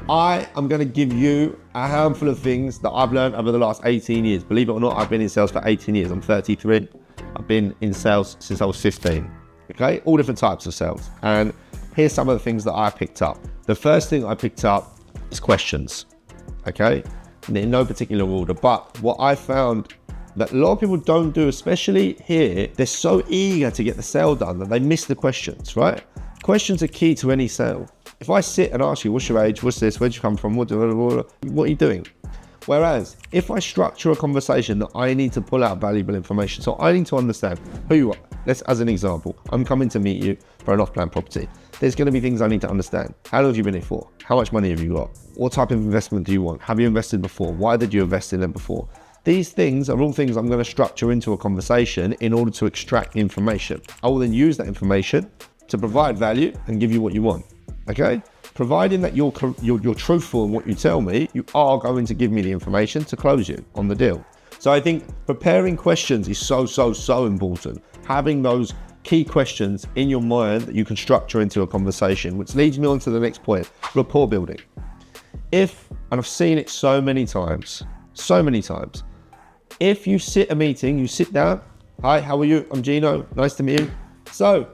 I am going to give you a handful of things that I've learned over the last 18 years. Believe it or not, I've been in sales for 18 years. I'm 33. I've been in sales since I was 15. Okay, all different types of sales. And here's some of the things that I picked up. The first thing I picked up is questions. Okay, in no particular order. But what I found that a lot of people don't do, especially here, they're so eager to get the sale done that they miss the questions, right? Questions are key to any sale. If I sit and ask you, what's your age, what's this, where'd you come from, what are you doing? Whereas, if I structure a conversation that I need to pull out valuable information, so I need to understand who you are. Let's, as an example, I'm coming to meet you for an off-plan property. There's going to be things I need to understand. How long have you been here for? How much money have you got? What type of investment do you want? Have you invested before? Why did you invest in them before? These things are all things I'm going to structure into a conversation in order to extract information. I will then use that information to provide value and give you what you want, okay? Providing that you're truthful in what you tell me, you are going to give me the information to close you on the deal. So I think preparing questions is so important. Having those key questions in your mind that you can structure into a conversation, which leads me on to the next point, rapport building. And I've seen it so many times, if you sit a meeting, you sit down, hi, how are you? I'm Gino, nice to meet you. So,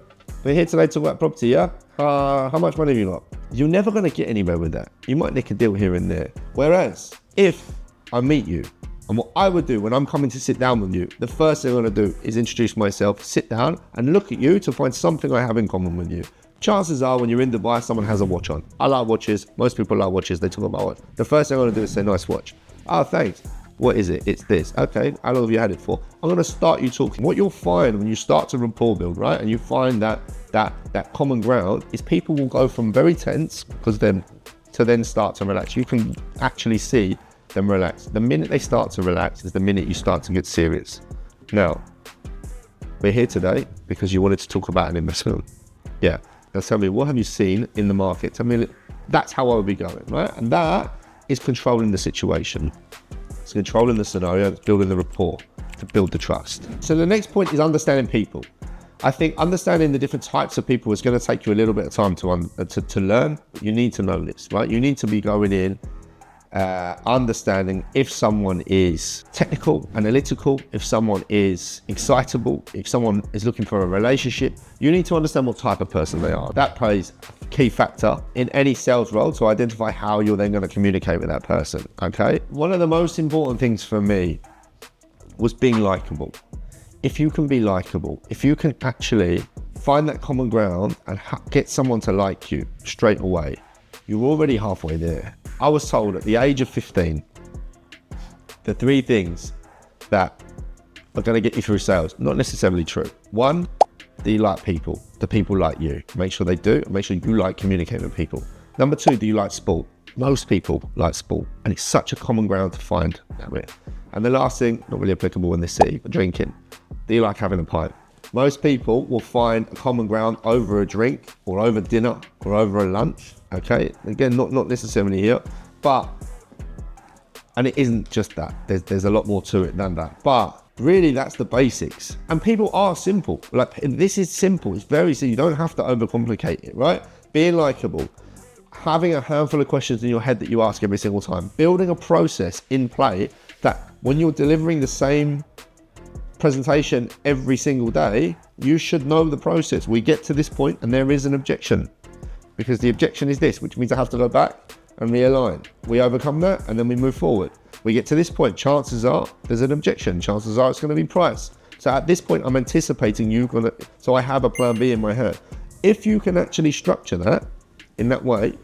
we're here today to talk about property, yeah? How much money have you got? You're never gonna get anywhere with that. You might nick a deal here and there. Whereas, if I meet you, and what I would do when I'm coming to sit down with you, the first thing I'm gonna do is introduce myself, sit down, and look at you to find something I have in common with you. Chances are when you're in Dubai, someone has a watch on. I like watches, most people like watches, they talk about watch. The first thing I'm gonna do is say, nice watch. Oh, thanks. What is it? It's this. Okay, how long have you had it for? I'm going to start you talking. What you'll find when you start to rapport build, right, and you find that common ground is people will go from very tense to then start to relax. You can actually see them relax. The minute they start to relax is the minute you start to get serious. Now, we're here today because you wanted to talk about an investment. Yeah. Now tell me, what have you seen in the market? Tell me, that's how I would be going, right? And that is controlling the situation. It's controlling the scenario, it's building the rapport to build the trust. So the next point is understanding people. I think understanding the different types of people is going to take you a little bit of time to learn. You need to know this, right? You need to be going in, understanding if someone is technical, analytical, if someone is excitable, if someone is looking for a relationship. You need to understand what type of person they are. That plays a key factor in any sales role to identify how you're then going to communicate with that person, okay? One of the most important things for me was being likable. If you can be likable, if you can actually find that common ground and get someone to like you straight away, you're already halfway there. I was told at the age of 15, the 3 things that are going to get you through sales, not necessarily true. 1, do you like people? Do people like you? Make sure they do, and make sure you like communicating with people. Number 2, do you like sport? Most people like sport, and it's such a common ground to find that with. And the last thing, not really applicable in this city, but drinking. Do you like having a pint? Most people will find a common ground over a drink or over dinner or over a lunch, okay? Again, not necessarily here, and it isn't just that. There's a lot more to it than that. But really, that's the basics. And people are simple. Like, this is simple. It's very simple. You don't have to overcomplicate it, right? Being likable, having a handful of questions in your head that you ask every single time, building a process in play that when you're delivering the same presentation every single day, you should know the process. We get to this point and there is an objection, because the objection is this, which means I have to go back and realign. We overcome that and then we move forward. We get to this point, chances are there's an objection. Chances are it's going to be price. So at this point, I'm anticipating so I have a plan B in my head. If you can actually structure that in that way,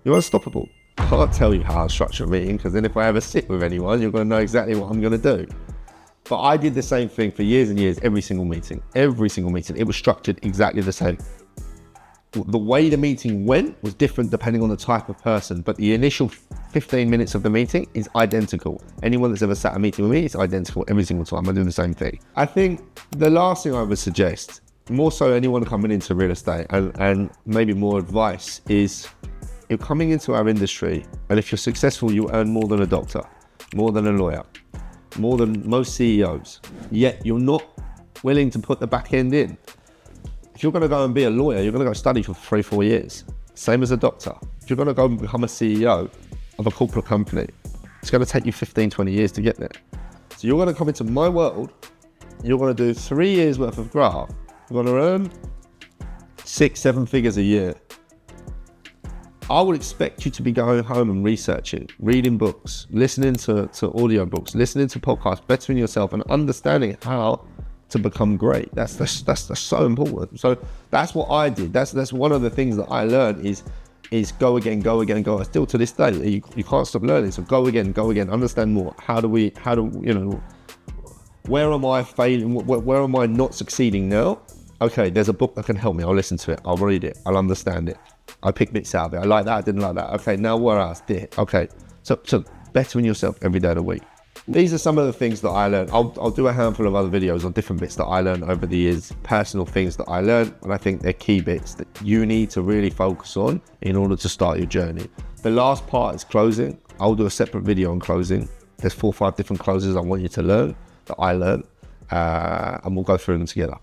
you're unstoppable. I can't tell you how I structure a meeting, because then if I ever sit with anyone, you're going to know exactly what I'm going to do. But I did the same thing for years and years, every single meeting. It was structured exactly the same. The way the meeting went was different depending on the type of person, but the initial 15 minutes of the meeting is identical. Anyone that's ever sat a meeting with me, it's identical every single time. I do the same thing. I think the last thing I would suggest, more so anyone coming into real estate, and maybe more advice, is you're coming into our industry, and if you're successful, you earn more than a doctor, more than a lawyer, more than most CEOs, yet you're not willing to put the back end in. If you're going to go and be a lawyer, you're going to go study for 3-4 years. Same as a doctor. if you're going to go and become a CEO of a corporate company, it's going to take you 15, 20 years to get there. So you're going to come into my world, you're going to do 3 years worth of graph, you're going to earn 6, 7 figures a year. I would expect you to be going home and researching, reading books, listening to audio books, listening to podcasts, bettering yourself and understanding how to become great. That's so important. So that's what I did. That's one of the things that I learned is go again. Still to this day, you can't stop learning. So go again, understand more. How do where am I failing? Where am I not succeeding now? Okay, there's a book that can help me. I'll listen to it. I'll read it. I'll understand it. I pick bits out of it. I like that. I didn't like that. Okay, now where else? Okay, so bettering yourself every day of the week. These are some of the things that I learned. I'll do a handful of other videos on different bits that I learned over the years, personal things that I learned, and I think they're key bits that you need to really focus on in order to start your journey. The last part is closing. I'll do a separate video on closing. There's 4 or 5 different closes I want you to learn that I learned, and we'll go through them together.